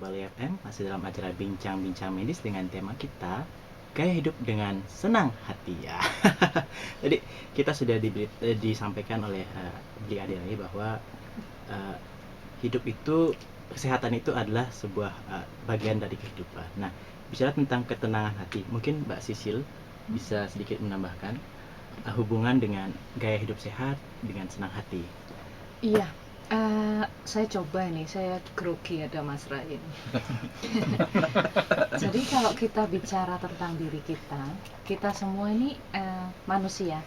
Bali FM, masih dalam acara Bincang-Bincang Medis dengan tema kita Gaya Hidup dengan Senang Hati ya. Jadi kita sudah disampaikan oleh Bli Adelai bahwa hidup itu, kesehatan itu adalah sebuah bagian dari kehidupan. Nah, bicara tentang ketenangan hati, mungkin Mbak Sisil bisa sedikit menambahkan hubungan dengan gaya hidup sehat dengan senang hati. Iya, saya coba nih, saya grogi ada Mas Rai ini. Jadi kalau kita bicara tentang diri kita semua ini manusia.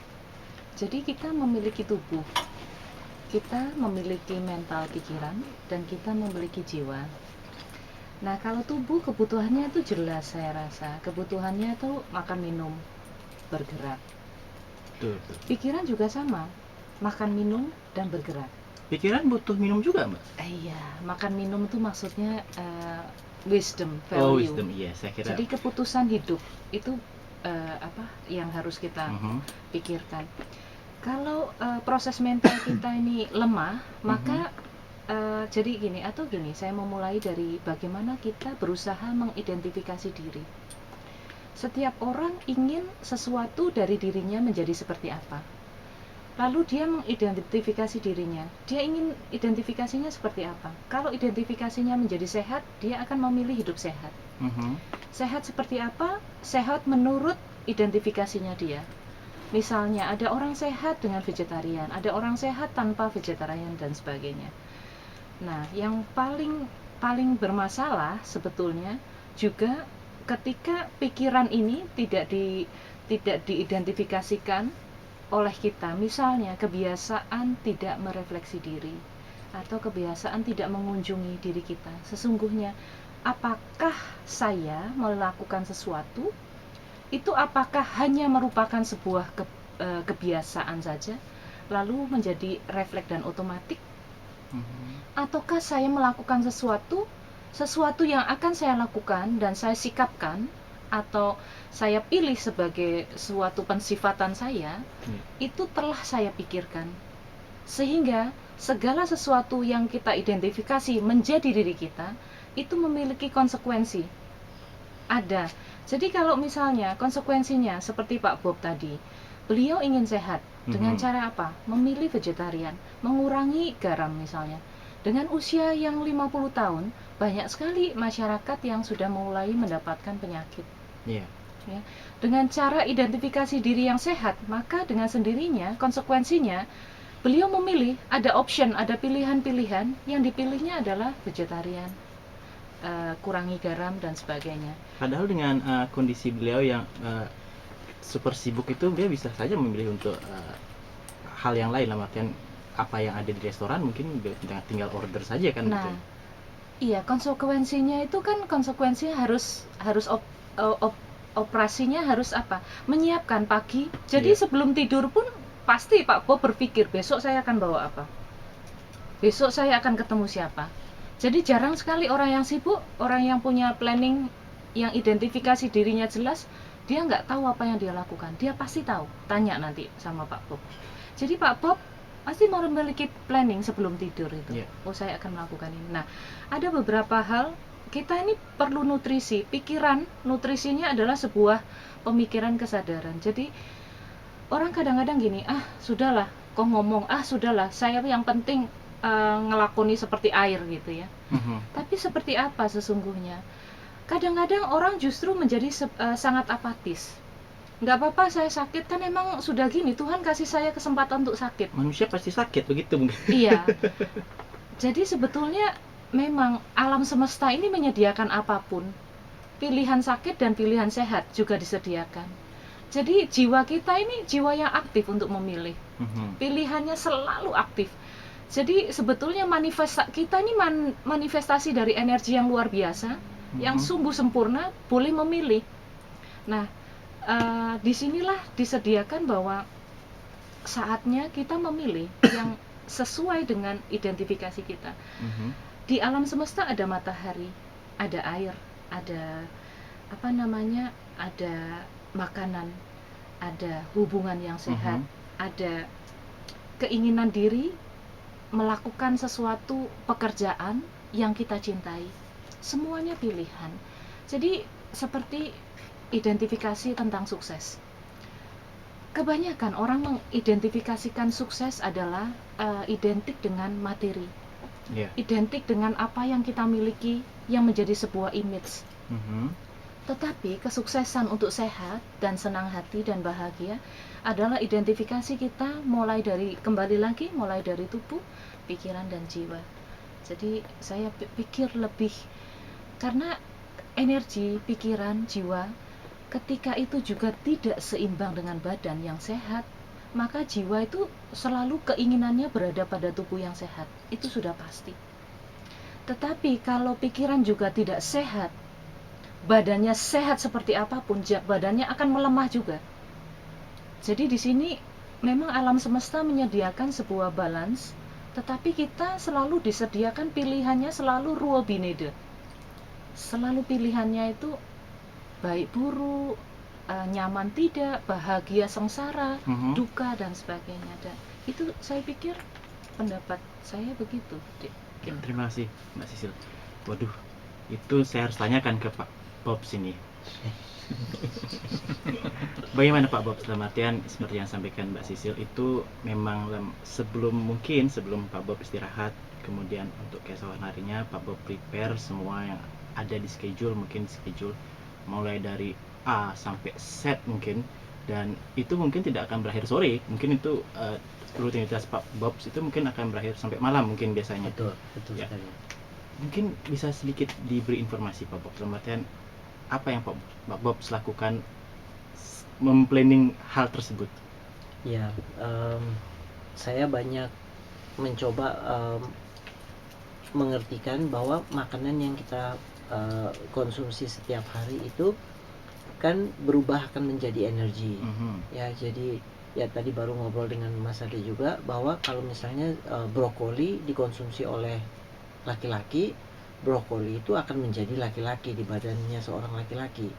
Jadi kita memiliki tubuh, kita memiliki mental pikiran, dan kita memiliki jiwa. Nah, kalau tubuh kebutuhannya itu jelas, saya rasa kebutuhannya itu makan minum, bergerak. Betul. Pikiran juga sama, makan minum dan bergerak. Pikiran butuh minum juga, Mbak? Iya, makan minum itu maksudnya wisdom, value. Oh, wisdom, iya. Saya kira. Jadi keputusan hidup itu apa yang harus kita pikirkan. Kalau proses mental kita ini lemah, maka jadi gini, saya mau mulai dari bagaimana kita berusaha mengidentifikasi diri. Setiap orang ingin sesuatu dari dirinya menjadi seperti apa. Lalu dia mengidentifikasi dirinya. Dia ingin identifikasinya seperti apa. Kalau identifikasinya menjadi sehat, dia akan memilih hidup sehat. Sehat seperti apa? Sehat menurut identifikasinya dia. Misalnya ada orang sehat dengan vegetarian, ada orang sehat tanpa vegetarian dan sebagainya. Nah, yang paling bermasalah sebetulnya juga ketika pikiran ini tidak diidentifikasikan oleh kita. Misalnya kebiasaan tidak merefleksi diri atau kebiasaan tidak mengunjungi diri kita. Sesungguhnya apakah saya melakukan sesuatu itu apakah hanya merupakan sebuah kebiasaan saja lalu menjadi refleks dan otomatik, ataukah saya melakukan sesuatu yang akan saya lakukan dan saya sikapkan atau saya pilih sebagai suatu pensifatan saya, itu telah saya pikirkan. Sehingga segala sesuatu yang kita identifikasi menjadi diri kita, itu memiliki konsekuensi. Ada. Jadi kalau misalnya konsekuensinya seperti Pak Bob tadi, beliau ingin sehat. Dengan cara apa? Memilih vegetarian, mengurangi garam misalnya. Dengan usia yang 50 tahun, banyak sekali masyarakat yang sudah mulai mendapatkan penyakit. Yeah. Ya. Dengan cara identifikasi diri yang sehat, maka dengan sendirinya konsekuensinya beliau memilih, ada option, ada pilihan-pilihan, yang dipilihnya adalah vegetarian, kurangi garam dan sebagainya. Padahal dengan kondisi beliau yang super sibuk itu, dia bisa saja memilih untuk hal yang lain, lah artian apa yang ada di restoran mungkin tinggal order saja kan. Nah, gitu. Iya, konsekuensinya itu kan konsekuensinya harus operasinya harus apa? Menyiapkan pagi. Jadi sebelum tidur pun pasti Pak Bob berpikir besok saya akan bawa apa? Besok saya akan ketemu siapa? Jadi jarang sekali orang yang sibuk, orang yang punya planning, yang identifikasi dirinya jelas, dia nggak tahu apa yang dia lakukan. Dia pasti tahu. Tanya nanti sama Pak Bob. Jadi Pak Bob pasti mau memiliki planning sebelum tidur itu. Oh, saya akan melakukan ini. Nah, ada beberapa hal. Kita ini perlu nutrisi. Pikiran, nutrisinya adalah sebuah pemikiran kesadaran. Jadi orang kadang-kadang gini, sudahlah, kok ngomong, sudahlah, saya yang penting ngelakoni seperti air gitu ya. Tapi seperti apa sesungguhnya? Kadang-kadang orang justru menjadi sangat apatis. Nggak apa-apa saya sakit, kan emang sudah gini, Tuhan kasih saya kesempatan untuk sakit. Manusia pasti sakit, begitu mungkin. Iya. Jadi sebetulnya memang alam semesta ini menyediakan apapun. Pilihan sakit dan pilihan sehat juga disediakan. Jadi jiwa kita ini jiwa yang aktif untuk memilih. Pilihannya selalu aktif. Jadi sebetulnya kita ini manifestasi dari energi yang luar biasa, yang sungguh sempurna, boleh memilih. Nah, disinilah disediakan bahwa saatnya kita memilih yang sesuai dengan identifikasi kita. Di alam semesta ada matahari, ada air, ada ada makanan, ada hubungan yang sehat, ada keinginan diri melakukan sesuatu pekerjaan yang kita cintai. semuanya pilihan. Jadi seperti identifikasi tentang sukses. Kebanyakan orang mengidentifikasikan sukses adalah identik dengan materi, Iya. identik dengan apa yang kita miliki yang menjadi sebuah image. Mhm. Tetapi kesuksesan untuk sehat dan senang hati dan bahagia adalah identifikasi kita mulai dari tubuh, pikiran dan jiwa. Jadi saya pikir lebih, karena energi, pikiran, jiwa ketika itu juga tidak seimbang dengan badan yang sehat, maka jiwa itu selalu keinginannya berada pada tubuh yang sehat. Itu sudah pasti. Tetapi kalau pikiran juga tidak sehat, badannya sehat seperti apapun, badannya akan melemah juga. Jadi di sini memang alam semesta menyediakan sebuah balance, tetapi kita selalu disediakan pilihannya selalu ruo binede. Selalu pilihannya itu baik buruk, nyaman tidak, bahagia sengsara, Mhm. duka dan sebagainya. Dan itu saya pikir pendapat saya begitu, Dik. Terima kasih Mbak Sisil. Waduh, itu saya harus tanyakan ke Pak Bob sini. Bagaimana Pak Bob, dalam artian seperti yang sampaikan Mbak Sisil itu memang sebelum Pak Bob istirahat, kemudian untuk keesokan harinya Pak Bob prepare semua yang ada di schedule, mungkin schedule mulai dari A sampai Z mungkin, dan itu mungkin tidak akan berakhir sore, mungkin itu rutinitas Pak Bob itu mungkin akan berakhir sampai malam mungkin biasanya. Betul Ya. sekali. Mungkin bisa sedikit diberi informasi Pak Bob, dalam artian apa yang Pak Bob lakukan memplanning hal tersebut? Ya, saya banyak mencoba mengertikan bahwa makanan yang kita konsumsi setiap hari itu kan berubah akan menjadi energi. Ya, jadi ya tadi baru ngobrol dengan Mas Ade juga bahwa kalau misalnya brokoli dikonsumsi oleh laki-laki, brokoli itu akan menjadi laki-laki di badannya seorang laki-laki.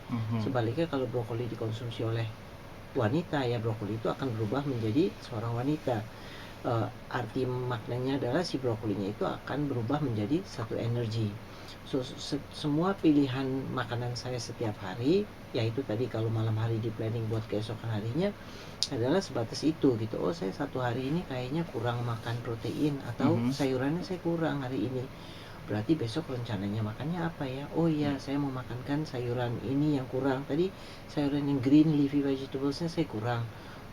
Sebaliknya kalau brokoli dikonsumsi oleh wanita, ya brokoli itu akan berubah menjadi seorang wanita. Arti maknanya adalah si brokolinya itu akan berubah menjadi satu energi. So, semua pilihan makanan saya setiap hari, yaitu tadi kalau malam hari di planning buat keesokan harinya, adalah sebatas itu gitu. Oh, saya satu hari ini kayaknya kurang makan protein, atau sayurannya saya kurang hari ini, berarti besok rencananya makannya apa ya? Oh iya, saya mau makankan sayuran ini yang kurang. Tadi sayuran yang green leafy vegetablesnya saya kurang,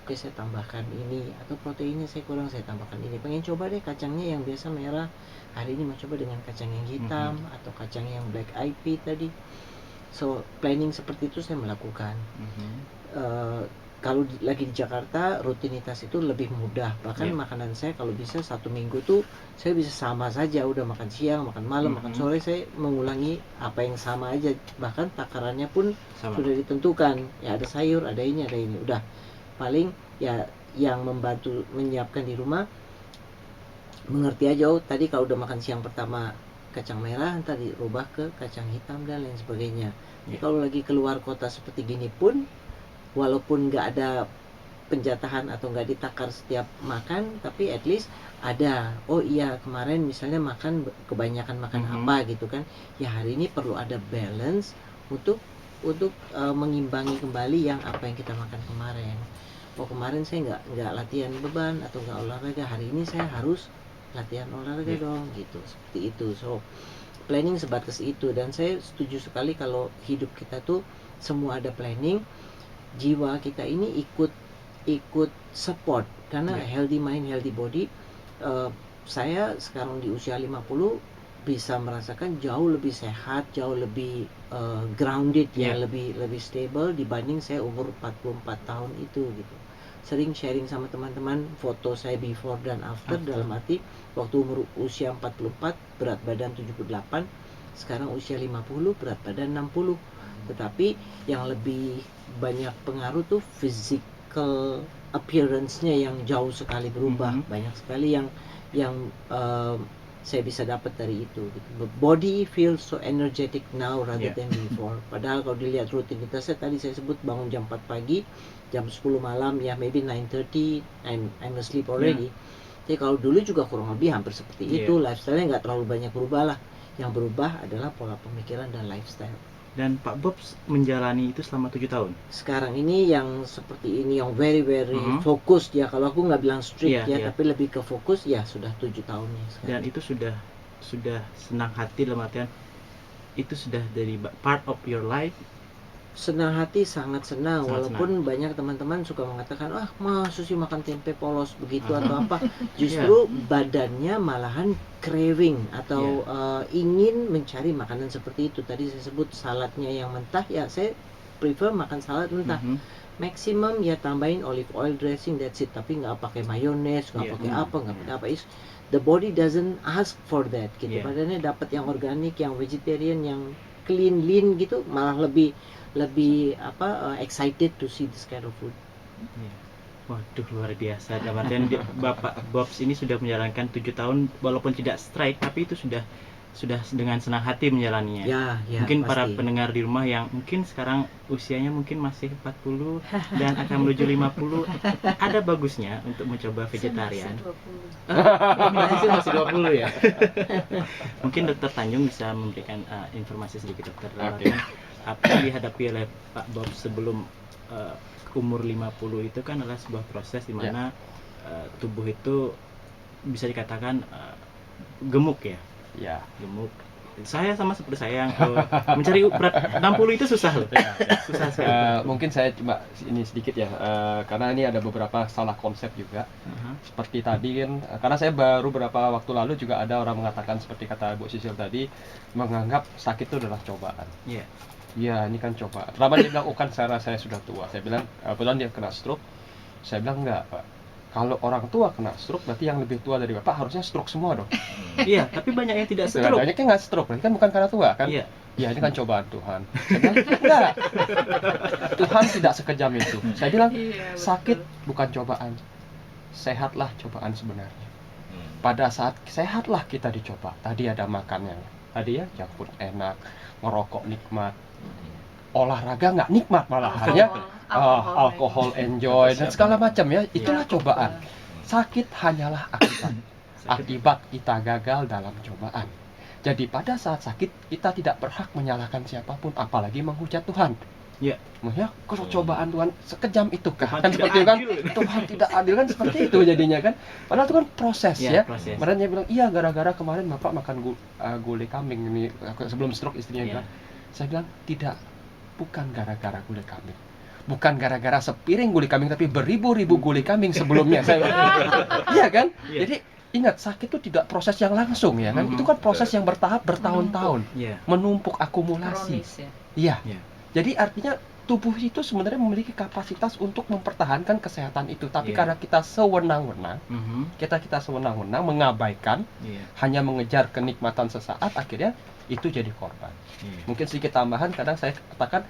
oke saya tambahkan ini. Atau proteinnya saya kurang, saya tambahkan ini. Pengen coba deh kacangnya yang biasa merah, hari ini mau coba dengan kacang yang hitam atau kacang yang black eyed pea tadi. So planning seperti itu saya melakukan. Kalau lagi di Jakarta, rutinitas itu lebih mudah. Bahkan makanan saya kalau bisa satu minggu tuh saya bisa sama saja, udah makan siang, makan malam, makan sore, saya mengulangi apa yang sama aja. Bahkan takarannya pun sudah ditentukan. Ya ada sayur, ada ini, udah. Paling ya yang membantu menyiapkan di rumah mengerti aja, oh tadi kalau udah makan siang pertama kacang merah, ntar dirubah ke kacang hitam dan lain sebagainya. Kalau lagi keluar kota seperti gini pun, walaupun nggak ada penjatahan atau nggak ditakar setiap makan, tapi at least ada, oh iya kemarin misalnya makan kebanyakan makan apa gitu kan, ya hari ini perlu ada balance untuk mengimbangi kembali yang apa yang kita makan kemarin. Oh kemarin saya nggak latihan beban atau nggak olahraga, hari ini saya harus latihan olahraga dong gitu, seperti itu. So planning sebatas itu, dan saya setuju sekali kalau hidup kita tuh semua ada planning. Jiwa kita ini ikut support, karena healthy mind, healthy body. Saya sekarang di usia 50 bisa merasakan jauh lebih sehat, jauh lebih grounded, ya lebih stable dibanding saya umur 44 tahun itu gitu. Sering sharing sama teman-teman foto saya before dan after, dalam arti waktu umur usia 44 berat badan 78, sekarang usia 50 berat badan 60. Tetapi yang lebih banyak pengaruh tuh physical appearance-nya yang jauh sekali berubah. Banyak sekali yang saya bisa dapat dari itu gitu. Body feels so energetic now rather than before. Padahal kalau dilihat rutinitasnya tadi saya sebut bangun jam 4 pagi, jam 10 malam, ya maybe 9:30 I'm asleep already. Jadi kalau dulu juga kurang lebih hampir seperti itu, lifestyle-nya nggak terlalu banyak berubah lah. Yang berubah adalah pola pemikiran dan lifestyle. Dan Pak Bob menjalani itu selama 7 tahun. Sekarang ini yang seperti ini, yang very Mhm. fokus ya, kalau aku nggak bilang strict Iya, ya, iya. tapi lebih ke fokus ya, sudah 7 tahunnya sekarang. Dan itu sudah senang hati, dalam artian itu sudah dari part of your life. Senang hati, sangat senang, Sangat walaupun banyak teman-teman suka mengatakan, ah masa sih makan tempe polos begitu Aha. atau apa. Justru badannya malahan craving atau ingin mencari makanan seperti itu. Tadi saya sebut saladnya yang mentah, ya saya prefer makan salad mentah. Mhm. Maximum ya tambahin olive oil dressing, that's it, tapi nggak pakai mayones, nggak Iya. pakai apa, nggak pakai apa. The body doesn't ask for that gitu. Iya. Badannya dapat yang organik, yang vegetarian, yang clean, lean gitu, malah lebih excited to see this kind of food. Iya. Waduh, luar biasa. Dalam artian Bapak Bobs ini sudah menjalankan 7 tahun, walaupun tidak strike, tapi itu sudah dengan senang hati menjalaninya. Ya, Mungkin para pasti. pendengar di rumah yang mungkin sekarang usianya mungkin masih 40 dan akan menuju 50, ada bagusnya untuk mencoba vegetarian. Masih 20 ya. Mungkin Dokter Tanjung bisa memberikan informasi sedikit, Dokter. Oke. Apa yang dihadapi oleh Pak Bob sebelum umur 50 itu kan adalah sebuah proses di mana tubuh itu bisa dikatakan gemuk ya. Ya. Gemuk. Saya sama seperti saya yang mencari berat 60 itu susah loh. Susah sekali. Mungkin saya coba ini sedikit ya, karena ini ada beberapa salah konsep juga. Aha. Seperti tadi kan, karena saya baru beberapa waktu lalu juga ada orang mengatakan seperti kata Bu Sisil tadi, menganggap sakit itu adalah cobaan. Iya. Iya, ini kan cobaan. Pertama dia bilang, oh kan saya sudah tua. Saya bilang, kebetulan dia kena stroke. Saya bilang, enggak Pak. Kalau orang tua kena stroke, berarti yang lebih tua dari Bapak harusnya stroke semua dong. Iya, tapi banyak yang tidak stroke. Banyak yang nggak stroke, berarti kan bukan karena tua kan? Iya. Ya ini kan cobaan Tuhan. Saya bilang, enggak. Tuhan tidak sekejam itu. Saya bilang, sakit bukan cobaan. Sehatlah cobaan sebenarnya. Pada saat sehatlah kita dicoba. Tadi ada makan yang tadi ya, junk food enak, ngerokok nikmat, olahraga nggak nikmat malahan ya, alkohol enjoy dan segala macam ya. Itulah cobaan. Sakit hanyalah akibat kita gagal dalam cobaan. Jadi pada saat sakit kita tidak berhak menyalahkan siapapun, apalagi menghujat Tuhan. Iya. Ya, kalau cobaan Tuhan sekejam itu Tuhan kan tidak seperti itu kan, adil. Tuhan tidak adil kan seperti itu jadinya kan. Padahal itu kan proses Iya, ya. proses. Kemarin dia bilang, iya gara-gara kemarin Bapak makan gulai kambing ini sebelum stroke istrinya Iya. bilang. Saya bilang tidak, bukan gara-gara gulai kambing. Bukan gara-gara sepiring gulai kambing, tapi beribu-ribu gulai kambing sebelumnya. Saya iya kan? Iya. Jadi ingat, sakit itu tidak proses yang langsung ya kan. Mhm. Itu kan proses yang bertahap bertahun-tahun, Iya. menumpuk akumulasi. Kronis ya. Iya. Iya. Jadi artinya tubuh itu sebenarnya memiliki kapasitas untuk mempertahankan kesehatan itu, tapi Iya. karena kita sewenang-wenang, Mhm. kita sewenang-wenang mengabaikan, Iya. hanya mengejar kenikmatan sesaat, akhirnya itu jadi korban. Iya. Mungkin sedikit tambahan, kadang saya katakan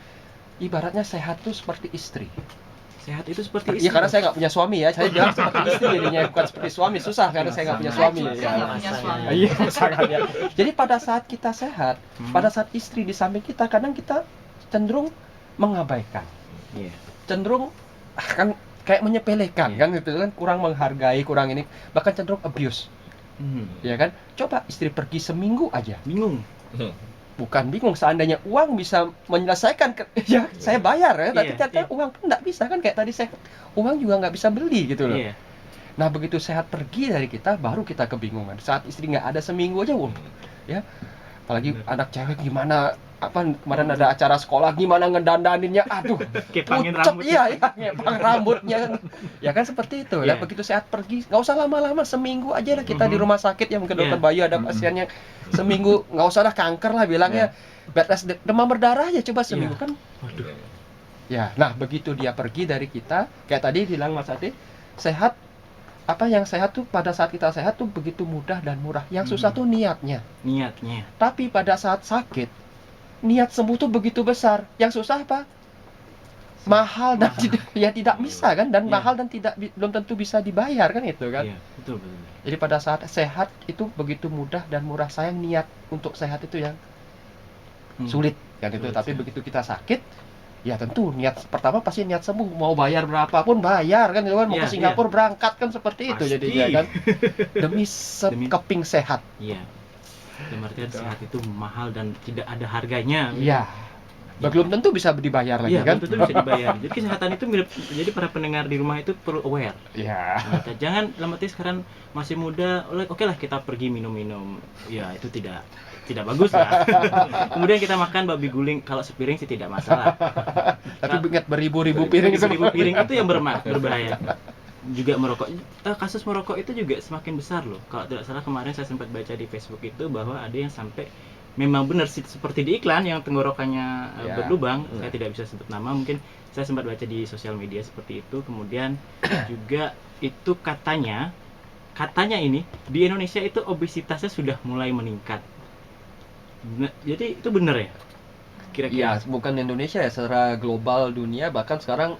ibaratnya sehat itu seperti istri. Sehat itu seperti Iya, karena saya nggak punya suami ya, saya bilang seperti istri jadinya, bukan seperti suami. Susah karena saya nggak punya suami. Saya Ya. nggak punya suami. Iya, sangat ya. Jadi pada saat kita sehat, Mhm. pada saat istri di samping kita, kadang kita cenderung mengabaikan, Iya. cenderung kan kayak menyepelekan, Iya. kan itu kan, kurang menghargai, kurang ini, bahkan cenderung abuse, Mhm. ya kan? Coba istri pergi seminggu aja, Bingung. bukan bingung, seandainya uang bisa menyelesaikan, ya saya bayar ya, tapi Iya, ternyata iya. uang pun nggak bisa kan, kayak tadi saya, uang juga nggak bisa beli gitu loh. Iya. Nah begitu sehat pergi dari kita, baru kita kebingungan. Saat istri nggak ada seminggu aja, ya, apalagi anak cewek gimana, apa kemarin ada acara sekolah gimana ngedandaninnya, aduh, Kepangin pucet, rambut. iya, ngepang rambutnya, ya kan seperti itu. Iya. Ya begitu sehat pergi, nggak usah lama-lama, seminggu aja lah kita di Mhm. rumah sakit ya, mungkin dokter Iya. Bayu ada Mhm. pasiennya seminggu, nggak usah lah kanker lah bilangnya, bed rest, demam berdarah aja coba seminggu Iya. kan. Waduh. Ya, nah begitu dia pergi dari kita, kayak tadi bilang Mas Ade, sehat, apa yang sehat tuh pada saat kita sehat tuh begitu mudah dan murah. Yang susah tuh niatnya. Niatnya. Tapi pada saat sakit, niat sembuh tuh begitu besar. Yang susah apa? Mahal dan tidak bisa kan, dan Iya. mahal dan belum tentu bisa dibayar kan itu kan. Iya, betul betul. Jadi pada saat sehat itu begitu mudah dan murah. Sayang niat untuk sehat itu yang sulit kan itu. Sulit, Tapi ya. begitu kita sakit, ya tentu niat pertama pasti niat sembuh, mau bayar berapapun bayar kan itu kan, mau Iya, ke Singapura berangkat kan seperti itu Pasti. jadinya kan, demi Demi- sekeping sehat. Iya. dalam artian sehat itu mahal dan tidak ada harganya. Iya. Belum tentu bisa dibayar lagi Iya, kan? belum tentu bisa dibayar. Jadi kesehatan itu jadi para pendengar di rumah itu perlu aware. Iya. Jangan dalam arti sekarang masih muda, oke lah kita pergi minum-minum. Ya itu tidak bagus lah. Kemudian kita makan babi guling, kalau sepiring sih tidak masalah. Tapi ingat beribu-ribu piring itu. Beribu piring itu yang berbahaya. Juga merokok, kasus merokok itu juga semakin besar loh. Kalau tidak salah kemarin saya sempat baca di Facebook itu bahwa ada yang sampai memang benar seperti di iklan yang tenggorokannya Ya. berlubang. Saya tidak bisa sebut nama, mungkin saya sempat baca di sosial media seperti itu. Kemudian juga itu katanya ini di Indonesia itu obesitasnya sudah mulai meningkat. Jadi itu benar ya? Kira-kira. Iya, bukan Indonesia ya, secara global dunia, bahkan sekarang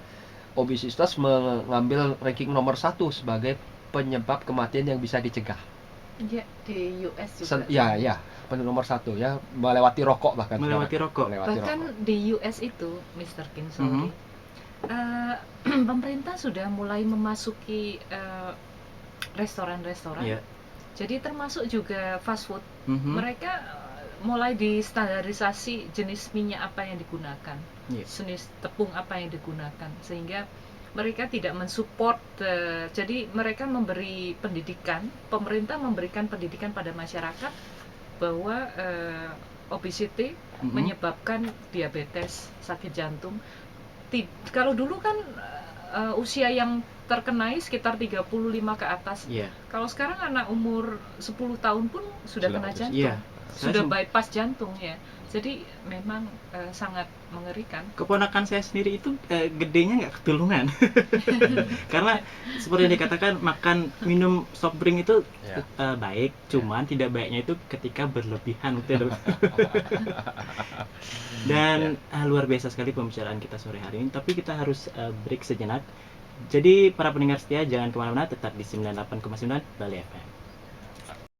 obesitas mengambil ranking nomor 1 sebagai penyebab kematian yang bisa dicegah. Ya, di US juga. Ya, nomor 1 ya, melewati rokok bahkan. Melewati sekarang. rokok. Melewati Bahkan rokok. di US itu, Mr. Kinsori, pemerintah sudah mulai memasuki restoran-restoran. Iya. Jadi termasuk juga fast food. Mhm. Mereka mulai distandarisasi jenis minyak apa yang digunakan, Iya. jenis tepung apa yang digunakan, sehingga mereka tidak mensupport. Jadi mereka memberi pendidikan, pemerintah memberikan pendidikan pada masyarakat bahwa obesity Mhm. menyebabkan diabetes, sakit jantung. Kalau dulu kan usia yang terkenai sekitar 35 ke atas. Iya. Kalau sekarang anak umur 10 tahun pun sudah kena obes. jantung. Iya. Sudah bypass jantung ya. Jadi memang sangat mengerikan. Keponakan saya sendiri itu gedenya nggak ketulungan. Karena seperti yang dikatakan, makan minum soft drink itu Ya. baik, cuman tidak baiknya itu ketika berlebihan gitu. Dan luar biasa sekali pembicaraan kita sore hari ini, tapi kita harus break sejenak. Jadi para pendengar setia jangan kemana-mana, tetap di 98,9 Bali FM.